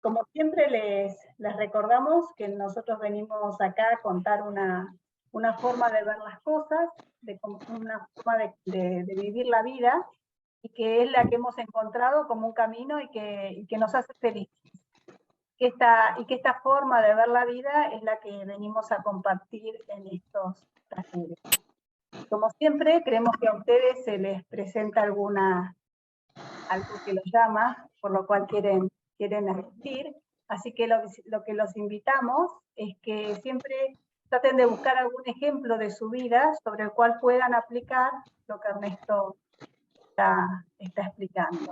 Como siempre les recordamos que nosotros venimos acá a contar una forma de ver las cosas, una forma de vivir la vida, y que es la que hemos encontrado como un camino y que nos hace felices. Y que esta forma de ver la vida es la que venimos a compartir en estos talleres. Como siempre, creemos que a ustedes se les presenta algo que los llama, por lo cual quieren asistir. Así que lo que los invitamos es que siempre traten de buscar algún ejemplo de su vida sobre el cual puedan aplicar lo que Ernesto está explicando.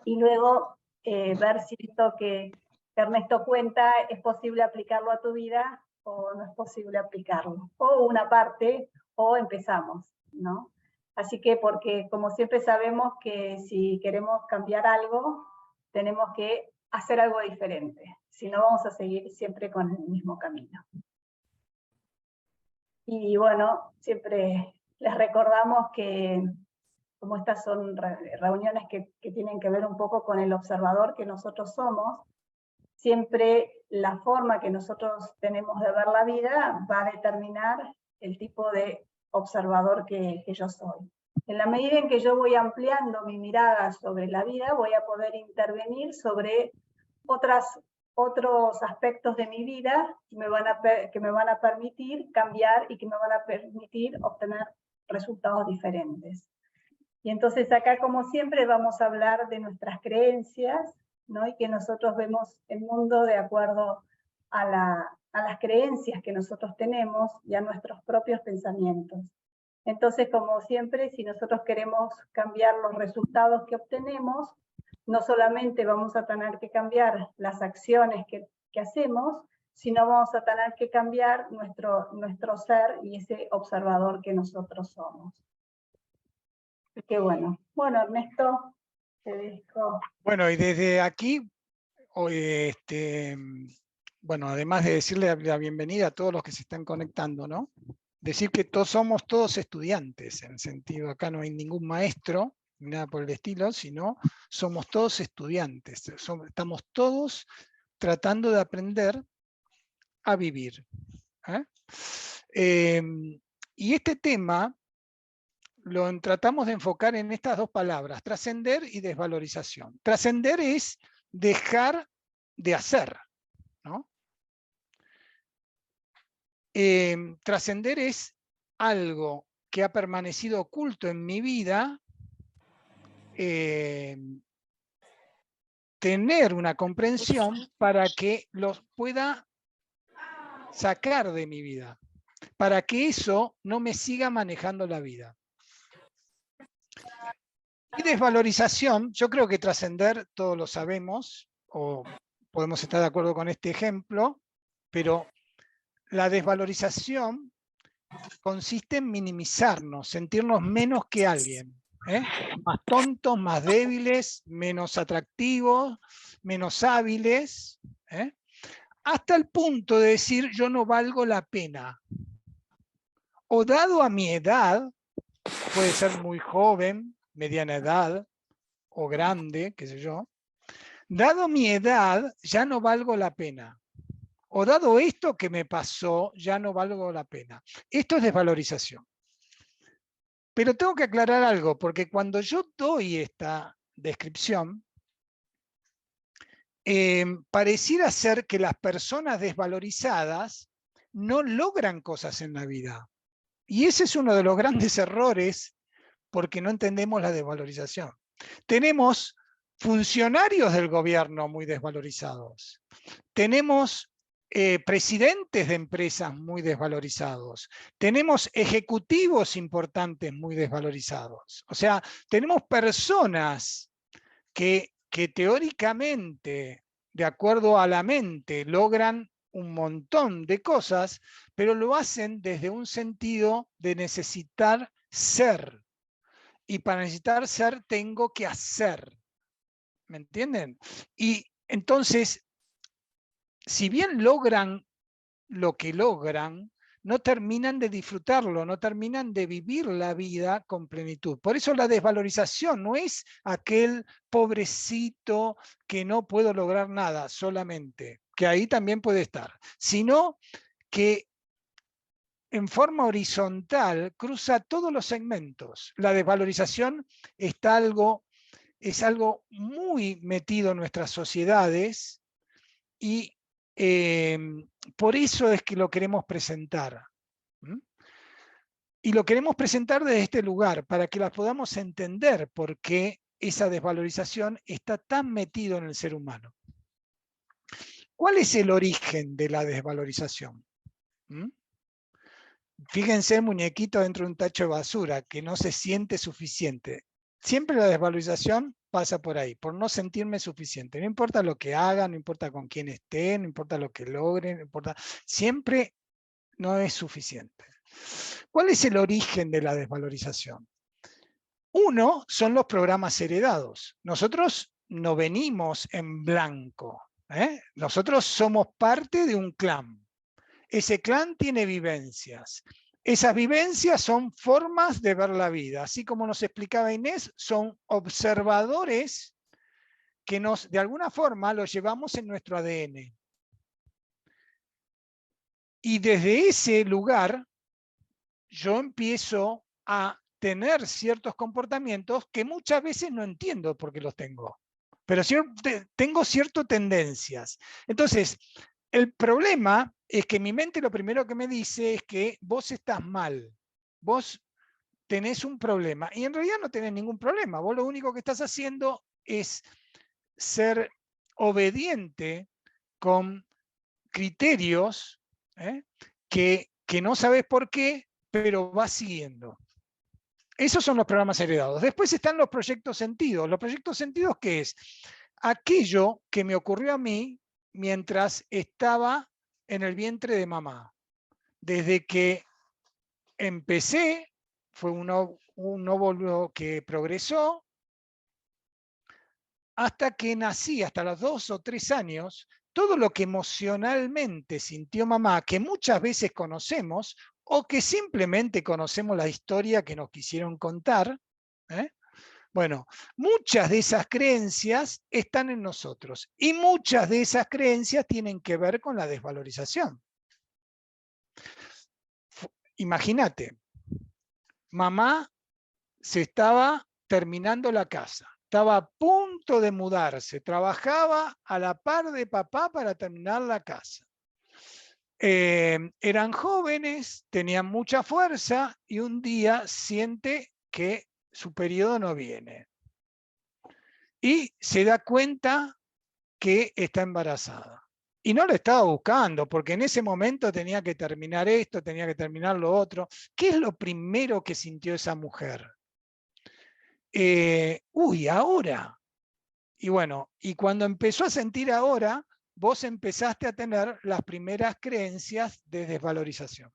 Y luego ver si esto que Ernesto cuenta es posible aplicarlo a tu vida o no es posible aplicarlo. O una parte, o empezamos, ¿no? Así que porque como siempre sabemos que si queremos cambiar algo, tenemos que hacer algo diferente. Si no, vamos a seguir siempre con el mismo camino. Y bueno, siempre les recordamos que como estas son reuniones que tienen que ver un poco con el observador que nosotros somos, siempre la forma que nosotros tenemos de ver la vida va a determinar el tipo de observador que yo soy. En la medida en que yo voy ampliando mi mirada sobre la vida, voy a poder intervenir sobre otros aspectos de mi vida que me van a permitir cambiar y que me van a permitir obtener resultados diferentes. Y entonces acá, como siempre, vamos a hablar de nuestras creencias, ¿no? Y que nosotros vemos el mundo de acuerdo a las creencias que nosotros tenemos y a nuestros propios pensamientos. Entonces, como siempre, si nosotros queremos cambiar los resultados que obtenemos, no solamente vamos a tener que cambiar las acciones que hacemos, sino vamos a tener que cambiar nuestro ser y ese observador que nosotros somos. Qué bueno. Bueno, Ernesto, te dejo. Bueno, y desde aquí, hoy, bueno, además de decirle la bienvenida a todos los que se están conectando, ¿no? Decir que somos todos estudiantes, en el sentido, acá no hay ningún maestro, ni nada por el estilo, sino somos todos estudiantes. Estamos todos tratando de aprender a vivir. Y este tema lo tratamos de enfocar en estas dos palabras, trascender y desvalorización. Trascender es dejar de hacer, ¿no? Trascender es algo que ha permanecido oculto en mi vida, tener una comprensión para que los pueda sacar de mi vida, para que eso no me siga manejando la vida. Y desvalorización, yo creo que trascender todos lo sabemos, o podemos estar de acuerdo con este ejemplo, pero la desvalorización consiste en minimizarnos, sentirnos menos que alguien, más tontos, más débiles, menos atractivos, menos hábiles, hasta el punto de decir yo no valgo la pena. O dado a mi edad, puede ser muy joven, mediana edad, o grande, qué sé yo, dado mi edad ya no valgo la pena. O dado esto que me pasó, ya no valgo la pena. Esto es desvalorización. Pero tengo que aclarar algo, porque cuando yo doy esta descripción, pareciera ser que las personas desvalorizadas no logran cosas en la vida. Y ese es uno de los grandes errores porque no entendemos la desvalorización. Tenemos funcionarios del gobierno muy desvalorizados. Tenemos presidentes de empresas muy desvalorizados. Tenemos ejecutivos importantes muy desvalorizados. O sea, tenemos personas que teóricamente, de acuerdo a la mente, logran un montón de cosas, pero lo hacen desde un sentido de necesitar ser. Y para necesitar ser, tengo que hacer. ¿Me entienden? Y entonces, si bien logran lo que logran, no terminan de disfrutarlo, no terminan de vivir la vida con plenitud. Por eso la desvalorización no es aquel pobrecito que no puedo lograr nada solamente, que ahí también puede estar, sino que en forma horizontal cruza todos los segmentos. La desvalorización es algo muy metido en nuestras sociedades y por eso es que lo queremos presentar. Y lo queremos presentar desde este lugar, para que las podamos entender por qué esa desvalorización está tan metido en el ser humano. ¿Cuál es el origen de la desvalorización? Fíjense el muñequito dentro de un tacho de basura, que no se siente suficiente. Siempre la desvalorización pasa por ahí, por no sentirme suficiente. No importa lo que haga, no importa con quién esté, no importa lo que logre, no importa. Siempre no es suficiente. ¿Cuál es el origen de la desvalorización? Uno son los programas heredados. Nosotros no venimos en blanco. Nosotros somos parte de un clan. Ese clan tiene vivencias. Esas vivencias son formas de ver la vida. Así como nos explicaba Inés, son observadores que de alguna forma los llevamos en nuestro ADN. Y desde ese lugar, yo empiezo a tener ciertos comportamientos que muchas veces no entiendo por qué los tengo. Pero tengo ciertas tendencias. Entonces, el problema es que mi mente lo primero que me dice es que vos estás mal, vos tenés un problema, y en realidad no tenés ningún problema, vos lo único que estás haciendo es ser obediente con criterios que no sabes por qué, pero vas siguiendo. Esos son los programas heredados. Después están los proyectos sentidos. ¿Los proyectos sentidos qué es? Aquello que me ocurrió a mí mientras estaba en el vientre de mamá. Desde que empecé, fue un óvulo que progresó, hasta que nací, hasta los 2 o 3 años, todo lo que emocionalmente sintió mamá, que muchas veces conocemos, o que simplemente conocemos la historia que nos quisieron contar, bueno, muchas de esas creencias están en nosotros y muchas de esas creencias tienen que ver con la desvalorización. Imagínate, mamá se estaba terminando la casa, estaba a punto de mudarse, trabajaba a la par de papá para terminar la casa. Eran jóvenes, tenían mucha fuerza y un día siente que su periodo no viene. Y se da cuenta que está embarazada. Y no lo estaba buscando, porque en ese momento tenía que terminar esto, tenía que terminar lo otro. ¿Qué es lo primero que sintió esa mujer? Ahora. Y bueno, y cuando empezó a sentir ahora, vos empezaste a tener las primeras creencias de desvalorización.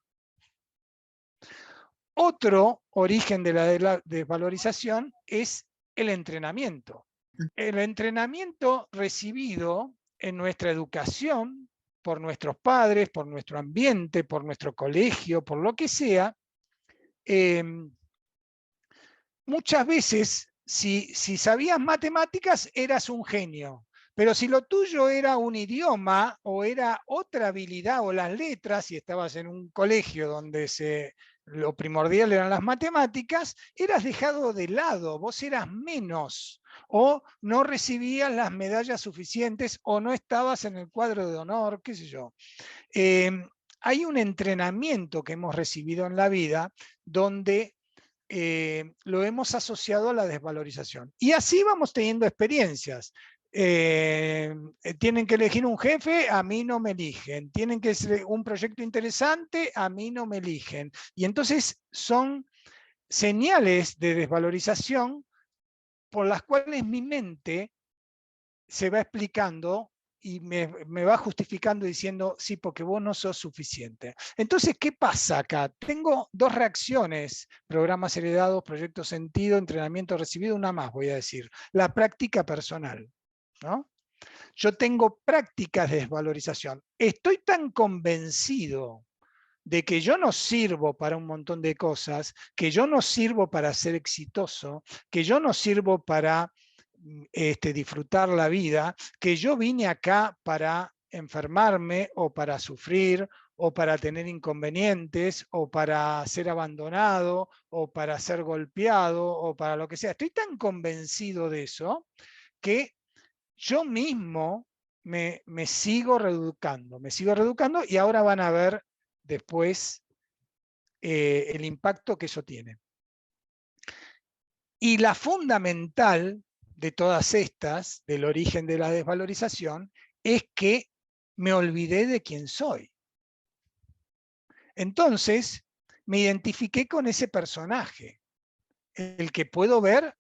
Otro origen de la desvalorización es el entrenamiento. El entrenamiento recibido en nuestra educación, por nuestros padres, por nuestro ambiente, por nuestro colegio, por lo que sea, muchas veces, si sabías matemáticas, eras un genio. Pero si lo tuyo era un idioma o era otra habilidad o las letras, y estabas en un colegio donde lo primordial eran las matemáticas, eras dejado de lado, vos eras menos, o no recibías las medallas suficientes, o no estabas en el cuadro de honor, qué sé yo. Hay un entrenamiento que hemos recibido en la vida donde lo hemos asociado a la desvalorización. Y así vamos teniendo experiencias. Tienen que elegir un jefe, a mí no me eligen. Tienen que ser un proyecto interesante, a mí no me eligen. Y entonces son señales de desvalorización por las cuales mi mente se va explicando y me va justificando diciendo, sí, porque vos no sos suficiente. Entonces, ¿qué pasa acá? Tengo dos reacciones: programas heredados, proyecto sentido, entrenamiento recibido, una más voy a decir, la práctica personal, ¿no? Yo tengo prácticas de desvalorización. Estoy tan convencido de que yo no sirvo para un montón de cosas, que yo no sirvo para ser exitoso, que yo no sirvo para disfrutar la vida, que yo vine acá para enfermarme o para sufrir o para tener inconvenientes o para ser abandonado o para ser golpeado o para lo que sea. Estoy tan convencido de eso que yo mismo me sigo reeducando y ahora van a ver después el impacto que eso tiene. Y la fundamental de todas estas, del origen de la desvalorización, es que me olvidé de quién soy. Entonces, me identifiqué con ese personaje, el que puedo ver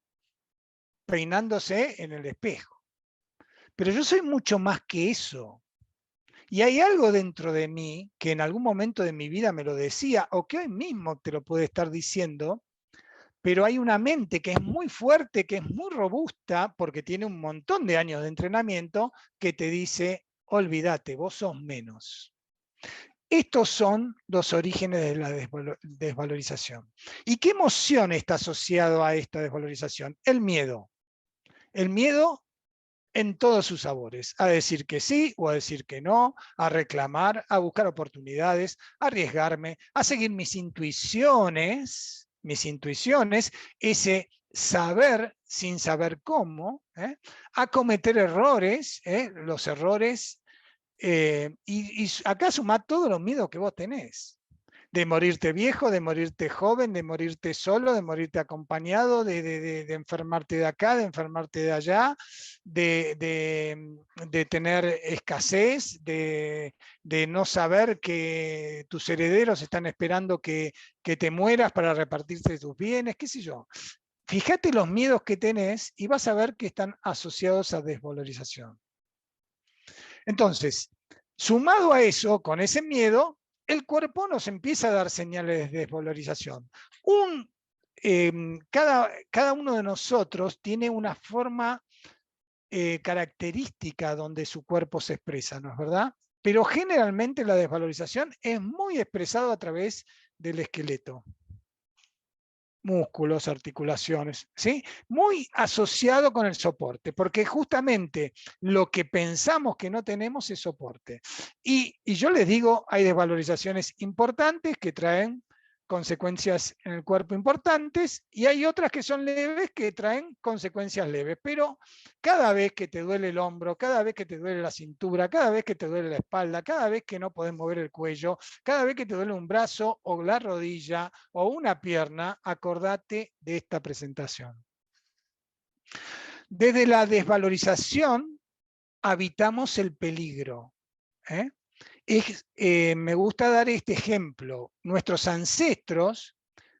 peinándose en el espejo. Pero yo soy mucho más que eso. Y hay algo dentro de mí que en algún momento de mi vida me lo decía, o que hoy mismo te lo puede estar diciendo, pero hay una mente que es muy fuerte, que es muy robusta, porque tiene un montón de años de entrenamiento, que te dice, olvídate, vos sos menos. Estos son los orígenes de la desvalorización. ¿Y qué emoción está asociado a esta desvalorización? El miedo. El miedo en todos sus sabores, a decir que sí o a decir que no, a reclamar, a buscar oportunidades, a arriesgarme, a seguir mis intuiciones, ese saber sin saber cómo, a cometer errores, los errores, y acá sumá todos los miedos que vos tenés. De morirte viejo, de morirte joven, de morirte solo, de morirte acompañado, de enfermarte de acá, de enfermarte de allá, de tener escasez, de no saber que tus herederos están esperando que te mueras para repartirte tus bienes, qué sé yo. Fíjate los miedos que tenés y vas a ver que están asociados a desvalorización. Entonces, sumado a eso, con ese miedo, el cuerpo nos empieza a dar señales de desvalorización. Cada uno de nosotros tiene una forma característica donde su cuerpo se expresa, ¿no es verdad? Pero generalmente la desvalorización es muy expresada a través del esqueleto. Músculos, articulaciones, ¿sí? Muy asociado con el soporte, porque justamente lo que pensamos que no tenemos es soporte. Y yo les digo, hay desvalorizaciones importantes que traen consecuencias en el cuerpo importantes y hay otras que son leves que traen consecuencias leves, pero cada vez que te duele el hombro, cada vez que te duele la cintura, cada vez que te duele la espalda, cada vez que no podés mover el cuello, cada vez que te duele un brazo o la rodilla o una pierna, acordate de esta presentación. Desde la desvalorización habitamos el peligro. Me gusta dar este ejemplo. Nuestros ancestros,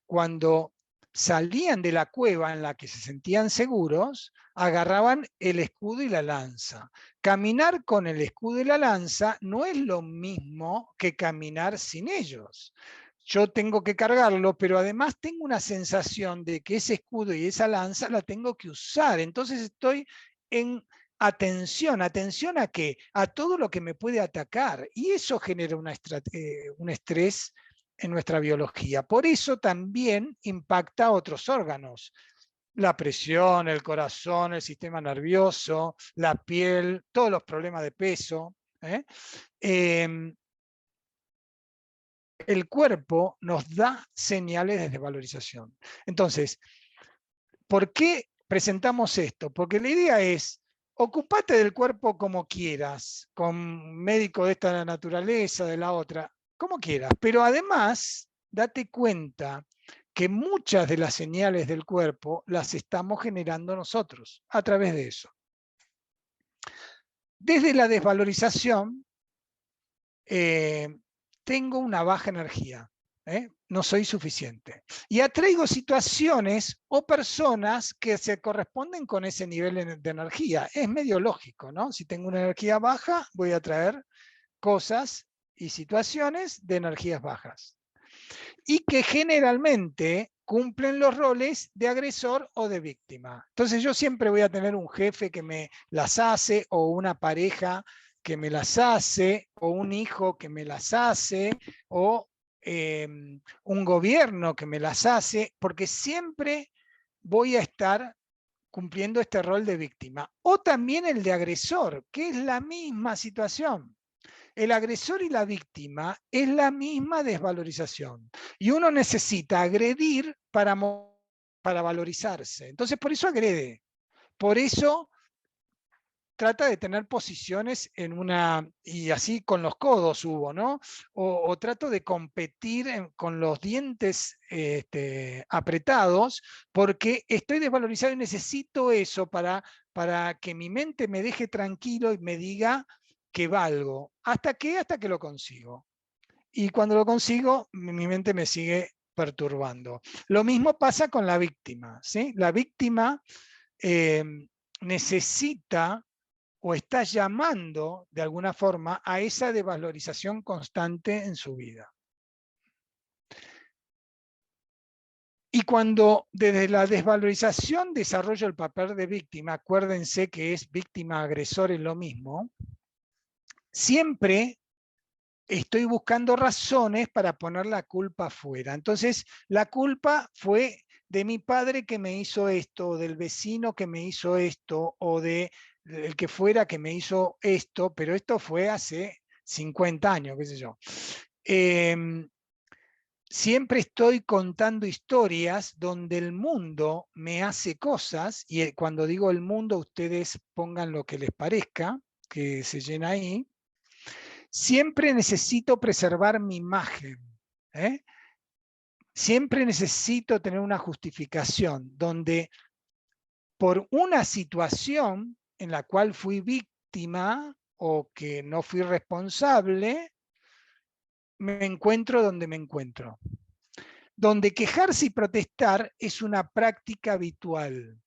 cuando salían de la cueva en la que se sentían seguros, agarraban el escudo y la lanza. Caminar con el escudo y la lanza no es lo mismo que caminar sin ellos. Yo tengo que cargarlo, pero además tengo una sensación de que ese escudo y esa lanza la tengo que usar. Entonces estoy en atención ¿a qué? A todo lo que me puede atacar. Y eso genera un estrés en nuestra biología. Por eso también impacta a otros órganos. La presión, el corazón, el sistema nervioso, la piel, todos los problemas de peso. El cuerpo nos da señales de desvalorización. Entonces, ¿por qué presentamos esto? Porque la idea es, ocupate del cuerpo como quieras, con médico de esta naturaleza, de la otra, como quieras, pero además date cuenta que muchas de las señales del cuerpo las estamos generando nosotros a través de eso. Desde la desvalorización, tengo una baja energía, no soy suficiente. Y atraigo situaciones o personas que se corresponden con ese nivel de energía. Es medio lógico, ¿no? Si tengo una energía baja, voy a atraer cosas y situaciones de energías bajas. Y que generalmente cumplen los roles de agresor o de víctima. Entonces yo siempre voy a tener un jefe que me las hace, o una pareja que me las hace, o un hijo que me las hace, o un gobierno que me las hace, porque siempre voy a estar cumpliendo este rol de víctima. O también el de agresor, que es la misma situación. El agresor y la víctima es la misma desvalorización. Y uno necesita agredir para valorizarse. Entonces, por eso agrede. Por eso trata de tener posiciones en una, y así con los codos hubo, ¿no? O trato de competir con los dientes apretados porque estoy desvalorizado y necesito eso para que mi mente me deje tranquilo y me diga que valgo. ¿Hasta qué? Hasta que lo consigo. Y cuando lo consigo, mi mente me sigue perturbando. Lo mismo pasa con la víctima, ¿sí? La víctima necesita o está llamando de alguna forma a esa desvalorización constante en su vida. Y cuando desde la desvalorización desarrollo el papel de víctima, acuérdense que es víctima-agresor es lo mismo, siempre estoy buscando razones para poner la culpa afuera. Entonces, la culpa fue de mi padre que me hizo esto, o del vecino que me hizo esto, o del que fuera que me hizo esto, pero esto fue hace 50 años, qué sé yo. Siempre estoy contando historias donde el mundo me hace cosas, y cuando digo el mundo, ustedes pongan lo que les parezca, que se llena ahí. Siempre necesito preservar mi imagen. Siempre necesito tener una justificación donde por una situación en la cual fui víctima o que no fui responsable, me encuentro donde me encuentro. Donde quejarse y protestar es una práctica habitual.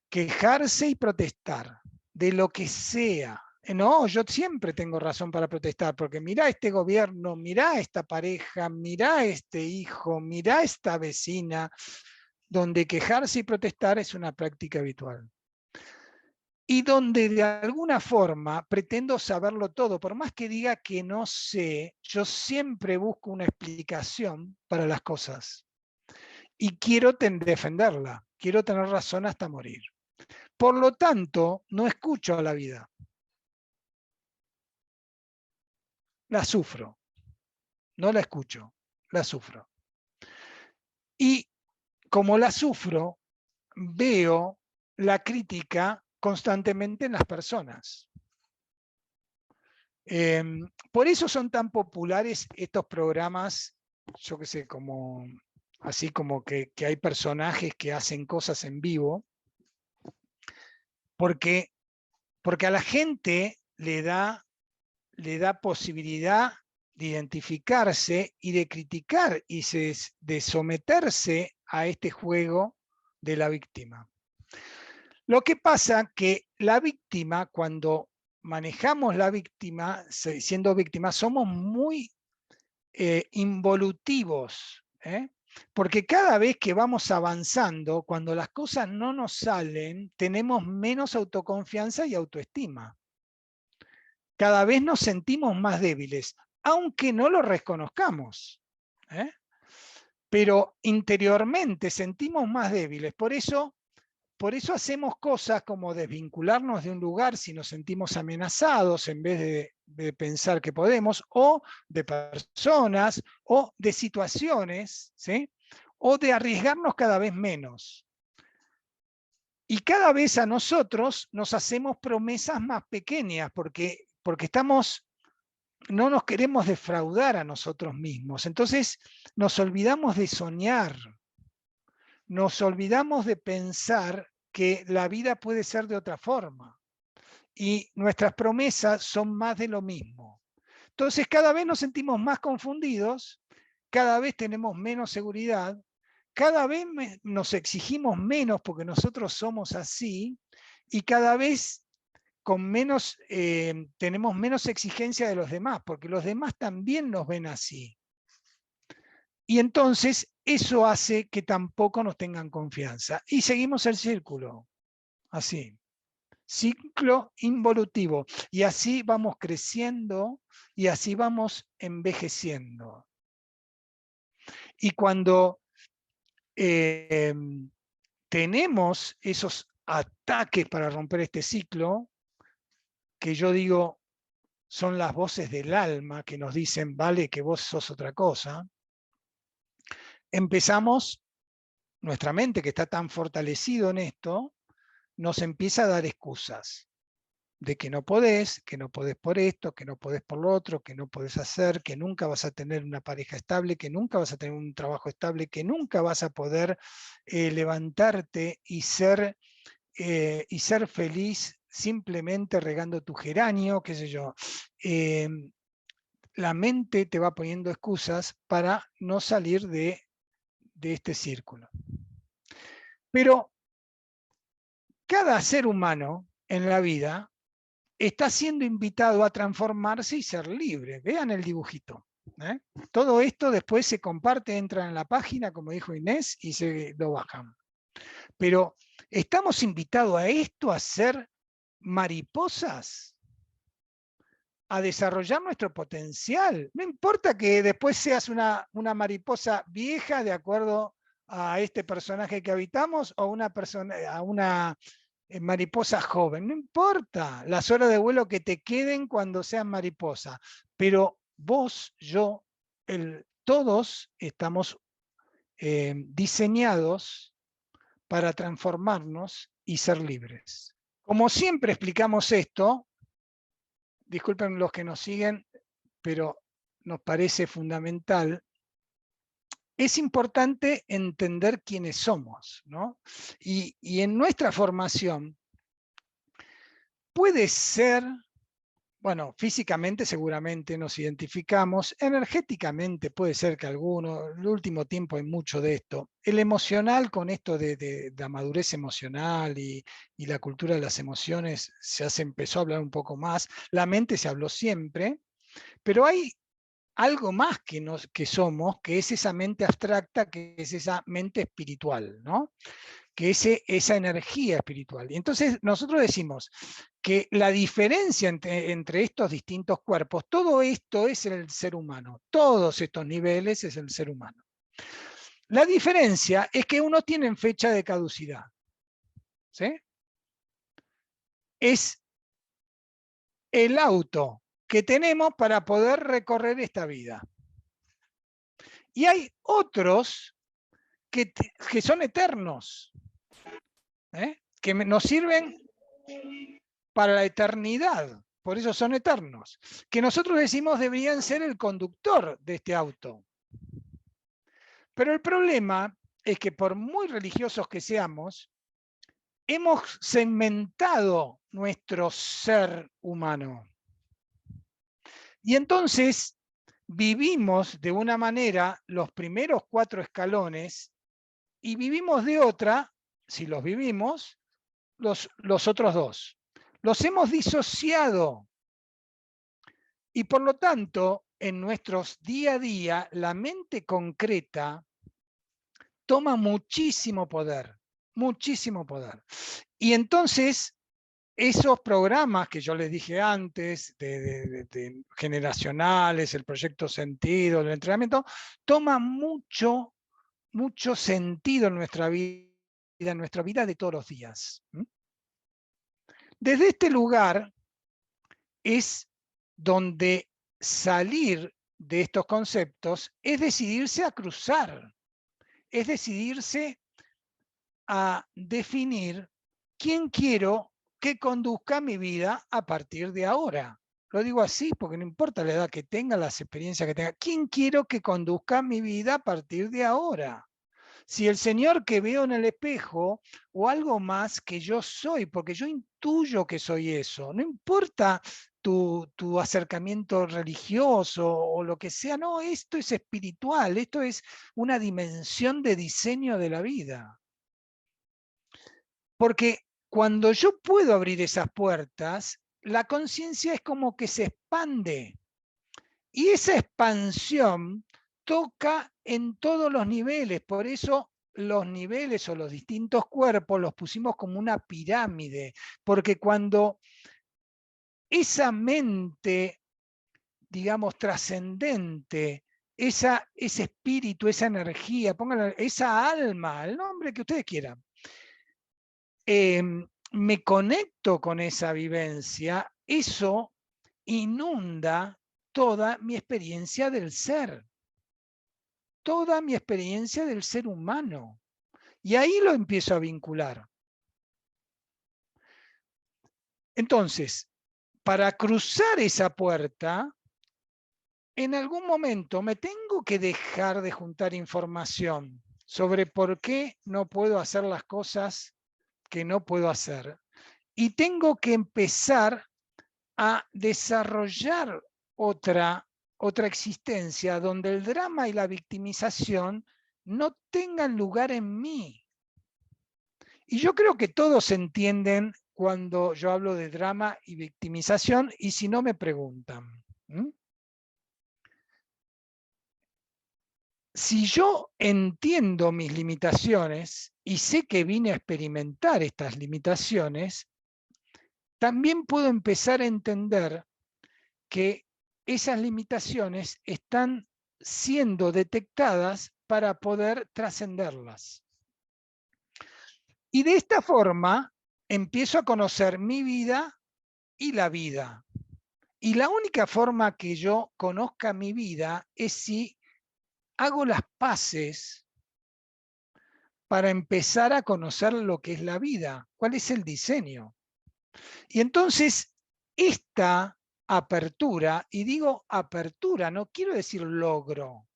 Quejarse y protestar de lo que sea. No, yo siempre tengo razón para protestar, porque mirá este gobierno, mirá esta pareja, mirá este hijo, mirá esta vecina, donde quejarse y protestar es una práctica habitual. Y donde de alguna forma pretendo saberlo todo, por más que diga que no sé, yo siempre busco una explicación para las cosas. Y quiero defenderla, quiero tener razón hasta morir. Por lo tanto, no escucho a la vida. La sufro. No la escucho, la sufro. Y como la sufro, veo la crítica constantemente en las personas. Por eso son tan populares estos programas, yo qué sé, como, así como que hay personajes que hacen cosas en vivo, porque a la gente le da posibilidad de identificarse y de criticar y de someterse a este juego de la víctima. Lo que pasa que la víctima, cuando manejamos la víctima, siendo víctima, somos muy involutivos, porque cada vez que vamos avanzando, cuando las cosas no nos salen, tenemos menos autoconfianza y autoestima. Cada vez nos sentimos más débiles, aunque no lo reconozcamos. Pero interiormente sentimos más débiles. Por eso hacemos cosas como desvincularnos de un lugar si nos sentimos amenazados en vez de pensar que podemos, o de personas, o de situaciones, ¿sí? O de arriesgarnos cada vez menos. Y cada vez a nosotros nos hacemos promesas más pequeñas, porque no nos queremos defraudar a nosotros mismos. Entonces nos olvidamos de soñar, nos olvidamos de pensar que la vida puede ser de otra forma. Y nuestras promesas son más de lo mismo. Entonces cada vez nos sentimos más confundidos, cada vez tenemos menos seguridad, cada vez nos exigimos menos porque nosotros somos así, y cada vez tenemos menos exigencia de los demás, porque los demás también nos ven así. Y entonces eso hace que tampoco nos tengan confianza. Y seguimos el círculo, así. ciclo involutivo. Y así vamos creciendo y así vamos envejeciendo. Y cuando tenemos esos ataques para romper este ciclo, que yo digo son las voces del alma que nos dicen, vale, que vos sos otra cosa, empezamos, nuestra mente que está tan fortalecido en esto, nos empieza a dar excusas de que no podés por esto, que no podés por lo otro, que no podés hacer, que nunca vas a tener una pareja estable, que nunca vas a tener un trabajo estable, que nunca vas a poder levantarte y ser feliz simplemente regando tu geranio, qué sé yo. La mente te va poniendo excusas para no salir de este círculo. Pero cada ser humano en la vida está siendo invitado a transformarse y ser libre. Vean el dibujito. Todo esto después se comparte, entra en la página, como dijo Inés, y se lo bajan. Pero ¿estamos invitados a esto, a ser mariposas? A desarrollar nuestro potencial. No importa que después seas una mariposa vieja de acuerdo a este personaje que habitamos o una mariposa joven. No importa las horas de vuelo que te queden cuando seas mariposa. Pero vos, yo, todos estamos diseñados para transformarnos y ser libres. Como siempre explicamos esto, disculpen los que nos siguen, pero nos parece fundamental, es importante entender quiénes somos, ¿no? Y en nuestra formación puede ser, bueno, físicamente seguramente nos identificamos, energéticamente puede ser que alguno, en el último tiempo hay mucho de esto, el emocional con esto de la madurez emocional y la cultura de las emociones se empezó a hablar un poco más, la mente se habló siempre, pero hay algo más que somos, que es esa mente abstracta, que es esa mente espiritual, ¿no? Que es esa energía espiritual. Y entonces nosotros decimos que la diferencia entre estos distintos cuerpos, todo esto es el ser humano, todos estos niveles es el ser humano. La diferencia es que unos tienen fecha de caducidad, ¿sí? Es el auto que tenemos para poder recorrer esta vida. Y hay otros que son eternos, que nos sirven para la eternidad, por eso son eternos, que nosotros decimos deberían ser el conductor de este auto. Pero el problema es que por muy religiosos que seamos, hemos segmentado nuestro ser humano. Y entonces vivimos de una manera los primeros 4 escalones y vivimos de otra, si los vivimos, los otros 2. Los hemos disociado. Y por lo tanto, en nuestros día a día, la mente concreta toma muchísimo poder, muchísimo poder. Y entonces, esos programas que yo les dije antes, de generacionales, el proyecto sentido, el entrenamiento, toman mucho sentido en nuestra vida de todos los días. Desde este lugar es donde salir de estos conceptos es decidirse a cruzar, es decidirse a definir quién quiero que conduzca mi vida a partir de ahora. Lo digo así porque no importa la edad que tenga, las experiencias que tenga. ¿Quién quiero que conduzca mi vida a partir de ahora? Si el Señor que veo en el espejo o algo más que yo soy, porque yo intuyo que soy eso. No importa tu acercamiento religioso o lo que sea, no, esto es espiritual, esto es una dimensión de diseño de la vida. Porque cuando yo puedo abrir esas puertas, la conciencia es como que se expande. Y esa expansión toca en todos los niveles. Por eso los niveles o los distintos cuerpos los pusimos como una pirámide, porque cuando esa mente, digamos, trascendente, ese espíritu, esa energía, pónganle, esa alma, el nombre que ustedes quieran, me conecto con esa vivencia, eso inunda toda mi experiencia del ser, toda mi experiencia del ser humano. Y ahí lo empiezo a vincular. Entonces, para cruzar esa puerta, en algún momento me tengo que dejar de juntar información sobre por qué no puedo hacer las cosas que no puedo hacer. Y tengo que empezar a desarrollar otra existencia donde el drama y la victimización no tengan lugar en mí. Y yo creo que todos entienden cuando yo hablo de drama y victimización, y si no me preguntan. Si yo entiendo mis limitaciones y sé que vine a experimentar estas limitaciones, también puedo empezar a entender que esas limitaciones están siendo detectadas para poder trascenderlas. Y de esta forma empiezo a conocer mi vida y la vida. Y la única forma que yo conozca mi vida es si hago las paces para empezar a conocer lo que es la vida, cuál es el diseño. Y entonces, esta apertura, y digo apertura, no quiero decir logro,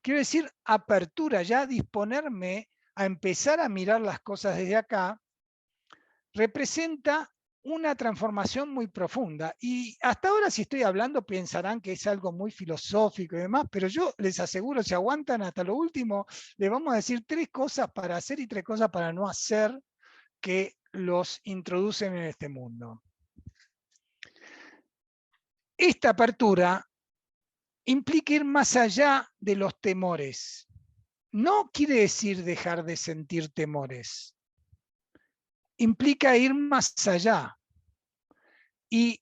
quiero decir apertura, ya disponerme a empezar a mirar las cosas desde acá, representa una transformación muy profunda. Y hasta ahora, si estoy hablando, pensarán que es algo muy filosófico y demás, pero yo les aseguro, si aguantan hasta lo último, les vamos a decir 3 cosas para hacer y 3 cosas para no hacer que los introducen en este mundo. Esta apertura implica ir más allá de los temores. No quiere decir dejar de sentir temores. Implica ir más allá. Y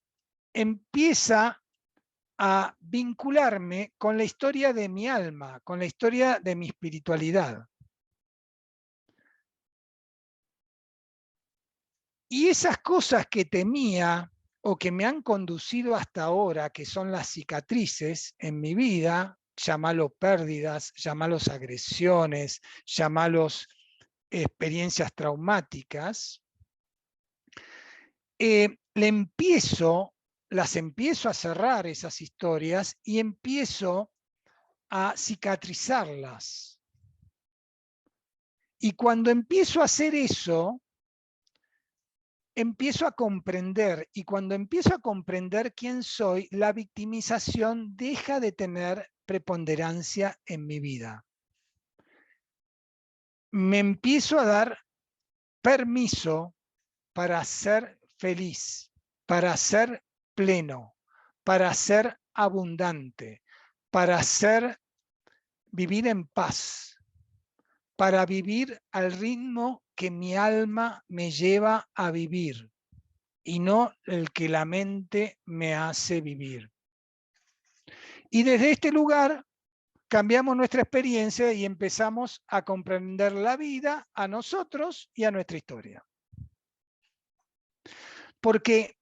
empieza a vincularme con la historia de mi alma, con la historia de mi espiritualidad. Y esas cosas que temía o que me han conducido hasta ahora, que son las cicatrices en mi vida, llámalo pérdidas, llámalos agresiones, llámalos experiencias traumáticas, las empiezo a cerrar esas historias y empiezo a cicatrizarlas. Y cuando empiezo a hacer eso, empiezo a comprender, y cuando empiezo a comprender quién soy, la victimización deja de tener preponderancia en mi vida. Me empiezo a dar permiso para ser feliz, para ser pleno, para ser abundante, para vivir en paz, para vivir al ritmo que mi alma me lleva a vivir y no el que la mente me hace vivir. Y desde este lugar cambiamos nuestra experiencia y empezamos a comprender la vida, a nosotros y a nuestra historia. Porque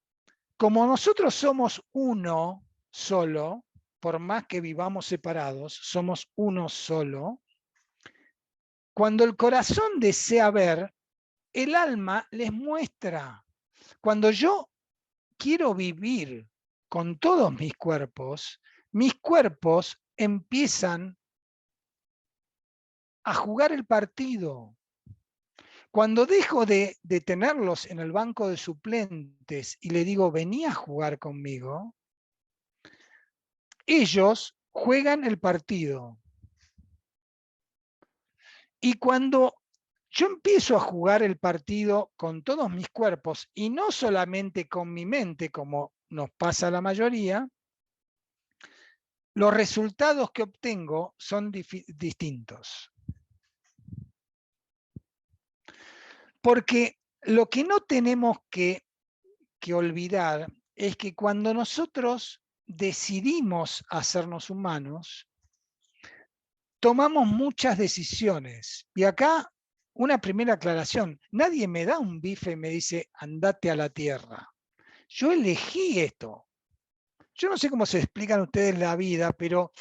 como nosotros somos uno solo, por más que vivamos separados, somos uno solo, cuando el corazón desea ver, el alma les muestra. Cuando yo quiero vivir con todos mis cuerpos empiezan a jugar el partido. Cuando dejo de tenerlos en el banco de suplentes y le digo, vení a jugar conmigo, ellos juegan el partido. Y cuando yo empiezo a jugar el partido con todos mis cuerpos y no solamente con mi mente, como nos pasa a la mayoría, los resultados que obtengo son distintos. Porque lo que no tenemos que olvidar es que cuando nosotros decidimos hacernos humanos, tomamos muchas decisiones. Y acá una primera aclaración. Nadie me da un bife y me dice, andate a la tierra. Yo elegí esto. Yo no sé cómo se explican ustedes la vida, pero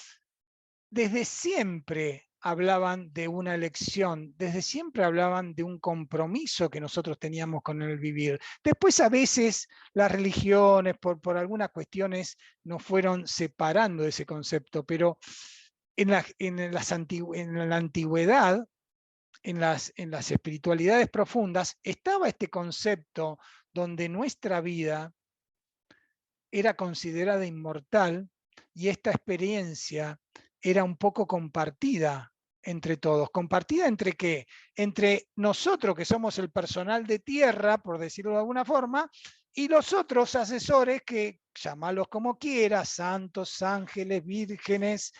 desde siempre hablaban de una elección, desde siempre hablaban de un compromiso que nosotros teníamos con el vivir. Después a veces las religiones, por algunas cuestiones, nos fueron separando de ese concepto, pero en la antigüedad, en las espiritualidades profundas, estaba este concepto donde nuestra vida era considerada inmortal y esta experiencia era un poco compartida entre todos. ¿Compartida entre qué? Entre nosotros, que somos el personal de tierra, por decirlo de alguna forma, y los otros asesores que, llamalos como quieras, santos, ángeles, vírgenes,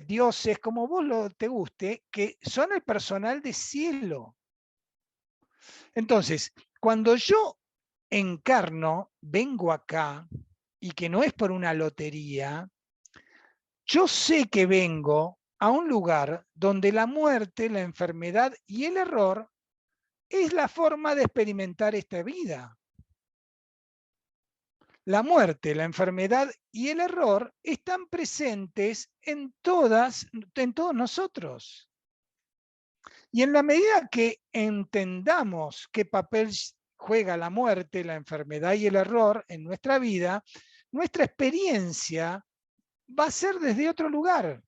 dioses, como vos te guste, que son el personal de cielo. Entonces, cuando yo encarno, vengo acá, y que no es por una lotería, yo sé que vengo a un lugar donde la muerte, la enfermedad y el error es la forma de experimentar esta vida. La muerte, la enfermedad y el error están presentes en todos nosotros. Y en la medida que entendamos qué papel juega la muerte, la enfermedad y el error en nuestra vida, nuestra experiencia va a ser desde otro lugar.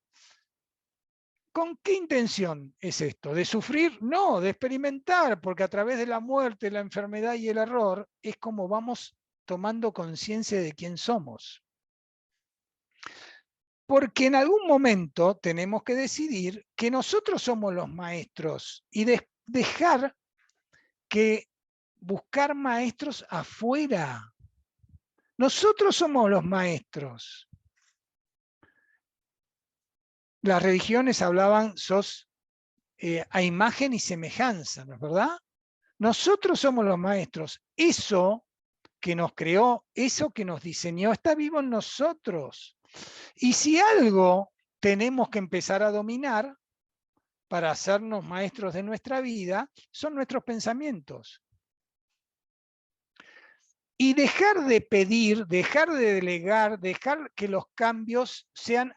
¿Con qué intención es esto? ¿De sufrir? No, de experimentar, porque a través de la muerte, la enfermedad y el error es como vamos tomando conciencia de quién somos. Porque en algún momento tenemos que decidir que nosotros somos los maestros y dejar que buscar maestros afuera. Nosotros somos los maestros. Las religiones hablaban, sos a imagen y semejanza, ¿no es verdad? Nosotros somos los maestros. Eso que nos creó, eso que nos diseñó, está vivo en nosotros. Y si algo tenemos que empezar a dominar para hacernos maestros de nuestra vida, son nuestros pensamientos. Y dejar de pedir, dejar de delegar, dejar que los cambios sean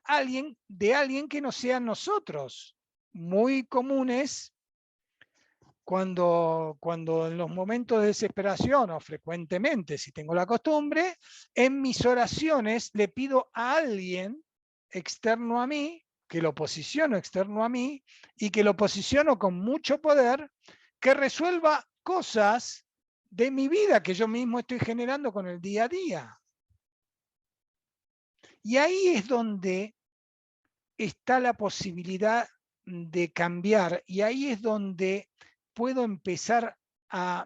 de alguien que no sean nosotros. Muy comunes cuando en los momentos de desesperación, o frecuentemente, si tengo la costumbre, en mis oraciones le pido a alguien externo a mí, que lo posiciono externo a mí, y que lo posiciono con mucho poder, que resuelva cosas de mi vida que yo mismo estoy generando con el día a día. Y ahí es donde está la posibilidad de cambiar, y ahí es donde puedo empezar a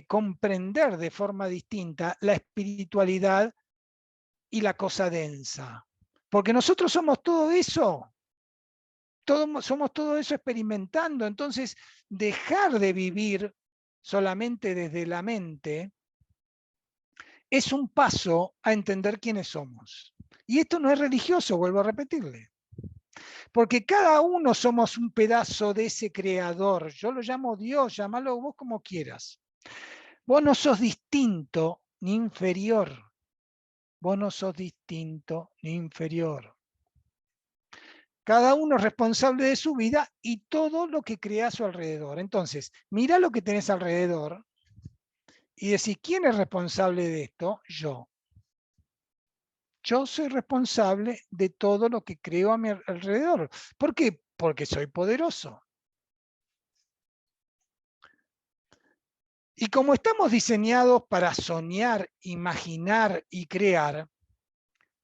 comprender de forma distinta la espiritualidad y la cosa densa. Porque nosotros somos todo eso. Somos todo eso experimentando. Entonces, dejar de vivir solamente desde la mente es un paso a entender quiénes somos. Y esto no es religioso, vuelvo a repetirle. Porque cada uno somos un pedazo de ese creador. Yo lo llamo Dios, llámalo vos como quieras. Vos no sos distinto ni inferior. Vos no sos distinto ni inferior. Cada uno es responsable de su vida y todo lo que crea a su alrededor. Entonces, mira lo que tenés alrededor y decís, ¿quién es responsable de esto? Yo. Yo soy responsable de todo lo que creo a mi alrededor. ¿Por qué? Porque soy poderoso. Y como estamos diseñados para soñar, imaginar y crear,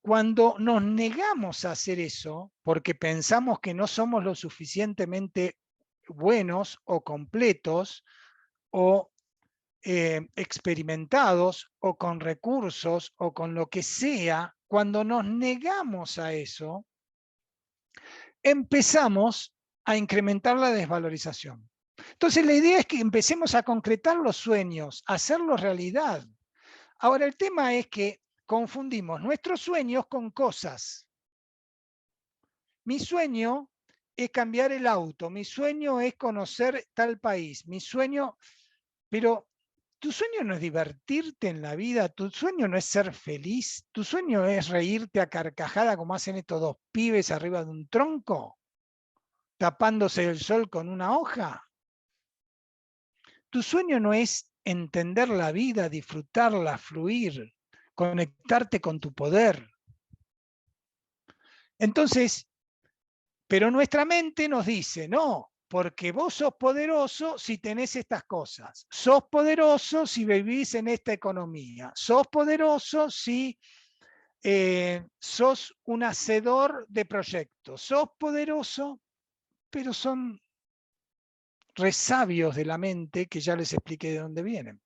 cuando nos negamos a hacer eso, porque pensamos que no somos lo suficientemente buenos o completos o experimentados o con recursos o con lo que sea, cuando nos negamos a eso, empezamos a incrementar la desvalorización. Entonces la idea es que empecemos a concretar los sueños, a hacerlos realidad. Ahora el tema es que confundimos nuestros sueños con cosas. Mi sueño es cambiar el auto, mi sueño es conocer tal país, mi sueño, pero tu sueño no es divertirte en la vida, tu sueño no es ser feliz, tu sueño es reírte a carcajada como hacen estos dos pibes arriba de un tronco, tapándose el sol con una hoja. Tu sueño no es entender la vida, disfrutarla, fluir, conectarte con tu poder. Entonces, pero nuestra mente nos dice, no, porque vos sos poderoso si tenés estas cosas. Sos poderoso si vivís en esta economía. Sos poderoso si sos un hacedor de proyectos. Sos poderoso, pero son resabios de la mente que ya les expliqué de dónde vienen.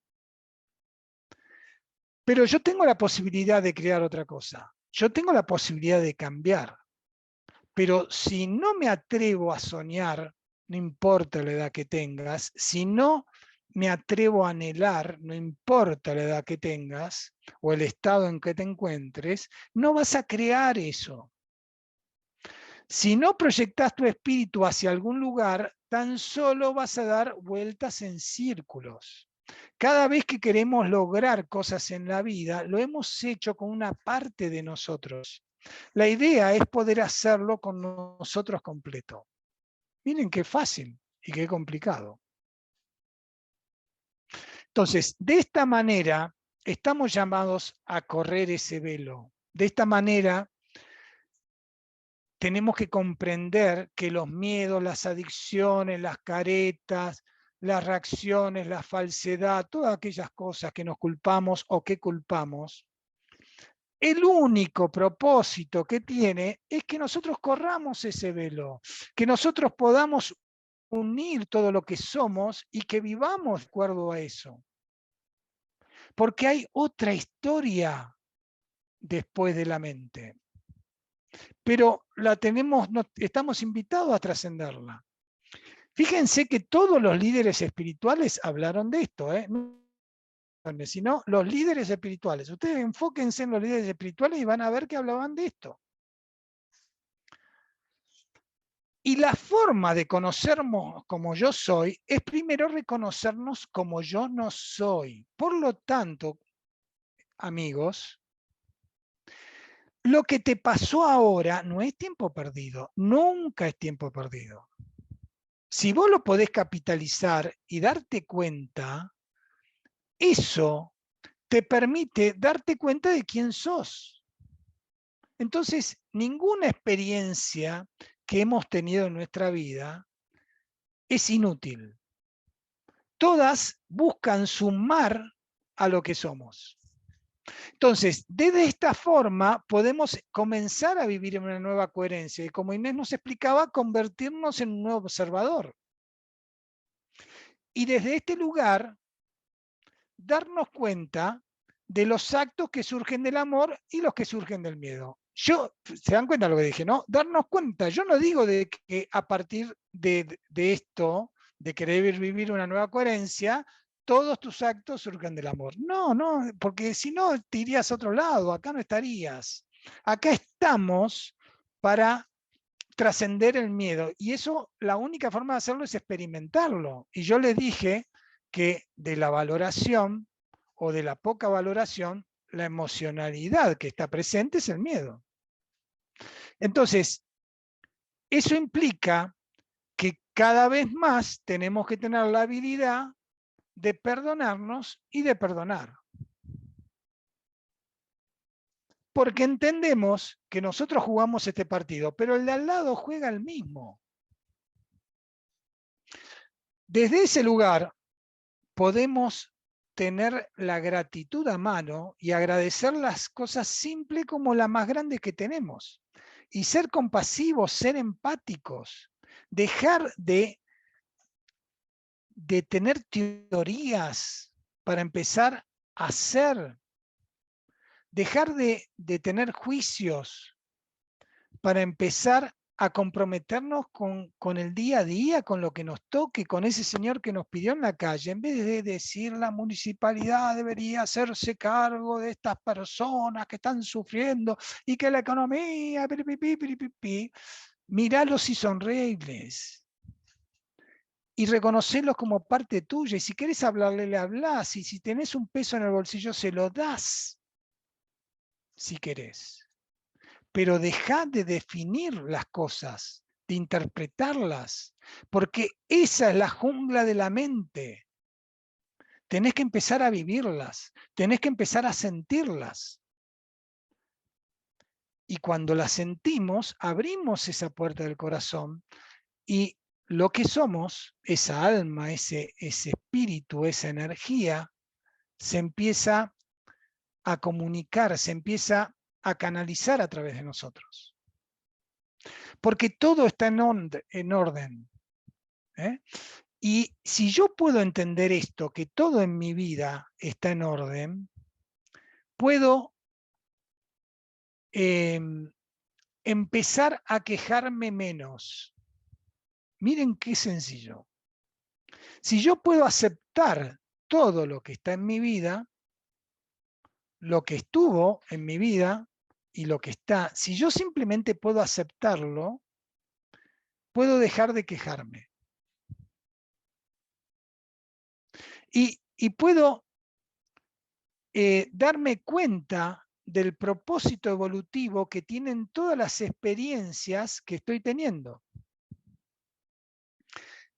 Pero yo tengo la posibilidad de crear otra cosa. Yo tengo la posibilidad de cambiar. Pero si no me atrevo a soñar, no importa la edad que tengas, si no me atrevo a anhelar, no importa la edad que tengas o el estado en que te encuentres, no vas a crear eso. Si no proyectas tu espíritu hacia algún lugar, tan solo vas a dar vueltas en círculos. Cada vez que queremos lograr cosas en la vida, lo hemos hecho con una parte de nosotros. La idea es poder hacerlo con nosotros completo. Miren qué fácil y qué complicado. Entonces, de esta manera, estamos llamados a correr ese velo. De esta manera, tenemos que comprender que los miedos, las adicciones, las caretas, las reacciones, la falsedad, todas aquellas cosas que nos culpamos o que culpamos, el único propósito que tiene es que nosotros corramos ese velo, que nosotros podamos unir todo lo que somos y que vivamos de acuerdo a eso. Porque hay otra historia después de la mente. Pero la tenemos, estamos invitados a trascenderla. Fíjense que todos los líderes espirituales hablaron de esto, sino los líderes espirituales. Ustedes enfóquense en los líderes espirituales y van a ver que hablaban de esto. Y la forma de conocernos como yo soy es primero reconocernos como yo no soy. Por lo tanto, amigos, lo que te pasó ahora no es tiempo perdido, nunca es tiempo perdido. Si vos lo podés capitalizar y darte cuenta, eso te permite darte cuenta de quién sos. Entonces, ninguna experiencia que hemos tenido en nuestra vida es inútil. Todas buscan sumar a lo que somos. Entonces, desde esta forma podemos comenzar a vivir en una nueva coherencia y, como Inés nos explicaba, convertirnos en un nuevo observador. Y desde este lugar, darnos cuenta de los actos que surgen del amor y los que surgen del miedo. ¿Se dan cuenta de lo que dije, no? Darnos cuenta. Yo no digo de que a partir de esto, de querer vivir una nueva coherencia, todos tus actos surgen del amor. No, no, porque si no te irías a otro lado, acá no estarías. Acá estamos para trascender el miedo. Y eso, la única forma de hacerlo es experimentarlo. Y yo les dije que de la valoración o de la poca valoración, la emocionalidad que está presente es el miedo. Entonces, eso implica que cada vez más tenemos que tener la habilidad de perdonarnos y de perdonar. Porque entendemos que nosotros jugamos este partido, pero el de al lado juega el mismo. Desde ese lugar podemos tener la gratitud a mano y agradecer las cosas simples como las más grandes que tenemos. Y ser compasivos, ser empáticos, dejar de tener teorías para empezar a hacer, dejar de tener juicios para empezar a comprometernos con el día a día, con lo que nos toque, con ese señor que nos pidió en la calle, en vez de decir la municipalidad debería hacerse cargo de estas personas que están sufriendo y que la economía, míralos y sonreírles. Y reconocerlos como parte tuya. Y si querés hablarle, le hablás. Y si tenés un peso en el bolsillo, se lo das. Si querés. Pero dejá de definir las cosas, de interpretarlas, porque esa es la jungla de la mente. Tenés que empezar a vivirlas, tenés que empezar a sentirlas. Y cuando las sentimos, abrimos esa puerta del corazón y lo que somos, esa alma, ese espíritu, esa energía, se empieza a comunicar, se empieza a canalizar a través de nosotros. Porque todo está en orden. ¿Eh? Y si yo puedo entender esto, que todo en mi vida está en orden, puedo empezar a quejarme menos. Miren qué sencillo. Si yo puedo aceptar todo lo que está en mi vida, lo que estuvo en mi vida y lo que está, si yo simplemente puedo aceptarlo, puedo dejar de quejarme. Y puedo darme cuenta del propósito evolutivo que tienen todas las experiencias que estoy teniendo.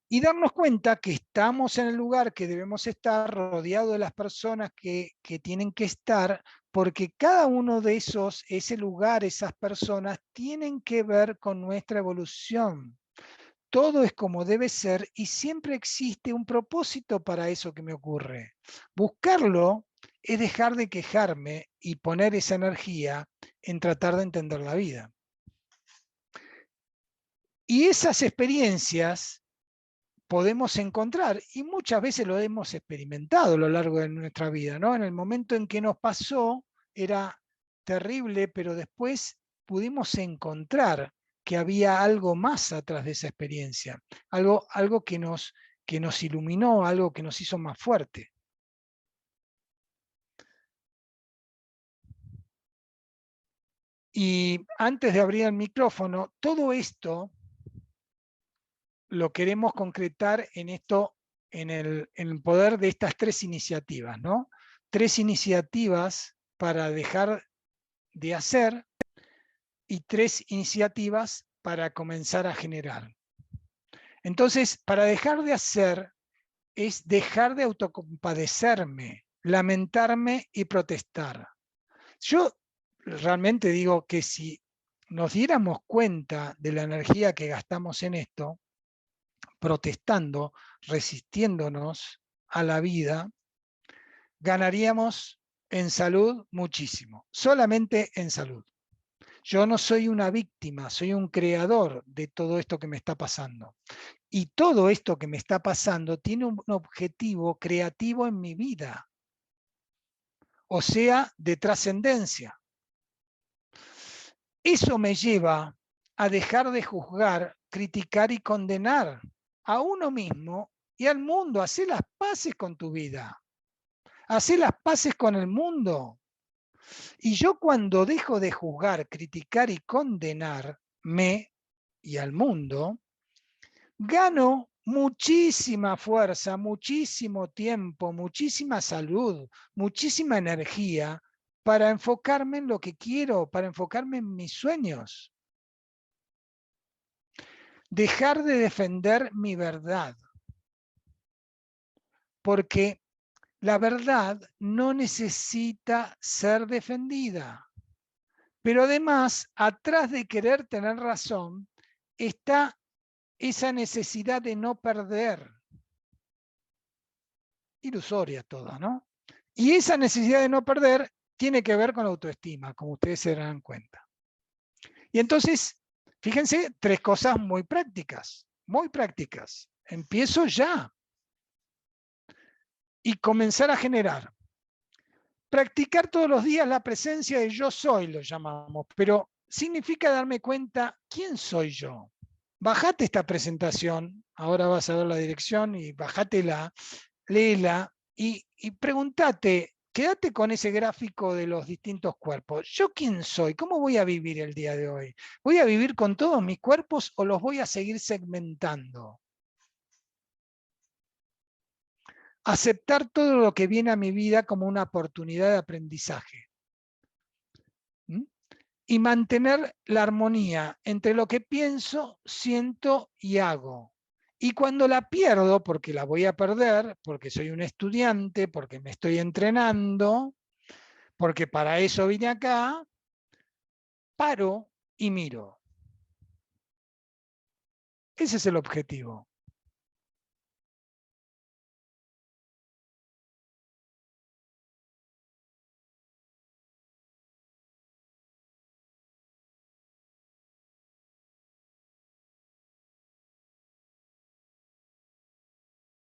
Y darnos cuenta que estamos en el lugar que debemos estar, rodeados de las personas que tienen que estar, porque cada uno de ese lugar, esas personas, tienen que ver con nuestra evolución. Todo es como debe ser y siempre existe un propósito para eso que me ocurre. Buscarlo es dejar de quejarme y poner esa energía en tratar de entender la vida. Y esas experiencias podemos encontrar, y muchas veces lo hemos experimentado a lo largo de nuestra vida, ¿no? En el momento en que nos pasó era terrible, pero después pudimos encontrar que había algo más atrás de esa experiencia, algo que nos iluminó, algo que nos hizo más fuerte. Y antes de abrir el micrófono, todo esto lo queremos concretar en esto, en el poder de estas tres iniciativas, ¿no? Tres iniciativas para dejar de hacer y tres iniciativas para comenzar a generar. Entonces, para dejar de hacer es dejar de autocompadecerme, lamentarme y protestar. Yo realmente digo que si nos diéramos cuenta de la energía que gastamos en esto, protestando, resistiéndonos a la vida, ganaríamos en salud muchísimo, solamente en salud. Yo no soy una víctima, soy un creador de todo esto que me está pasando. Y todo esto que me está pasando tiene un objetivo creativo en mi vida, o sea, de trascendencia. Eso me lleva a dejar de juzgar, criticar y condenar a uno mismo y al mundo. Hacé las paces con tu vida. Hacé las paces con el mundo. Y yo cuando dejo de juzgar, criticar y condenarme y al mundo, gano muchísima fuerza, muchísimo tiempo, muchísima salud, muchísima energía para enfocarme en lo que quiero, para enfocarme en mis sueños. Dejar de defender mi verdad. Porque la verdad no necesita ser defendida. Pero además, atrás de querer tener razón, está esa necesidad de no perder. Ilusoria toda, ¿no? Y esa necesidad de no perder tiene que ver con la autoestima, como ustedes se darán cuenta. Y entonces, fíjense, tres cosas muy prácticas, muy prácticas. Empiezo ya. Y comenzar a generar. Practicar todos los días la presencia de yo soy, lo llamamos, pero significa darme cuenta quién soy yo. Bajate esta presentación, ahora vas a ver la dirección y bajátela, léela y pregúntate, quédate con ese gráfico de los distintos cuerpos. ¿Yo quién soy? ¿Cómo voy a vivir el día de hoy? ¿Voy a vivir con todos mis cuerpos o los voy a seguir segmentando? Aceptar todo lo que viene a mi vida como una oportunidad de aprendizaje. Y mantener la armonía entre lo que pienso, siento y hago. Y cuando la pierdo, porque la voy a perder, porque soy un estudiante, porque me estoy entrenando, porque para eso vine acá, paro y miro. Ese es el objetivo.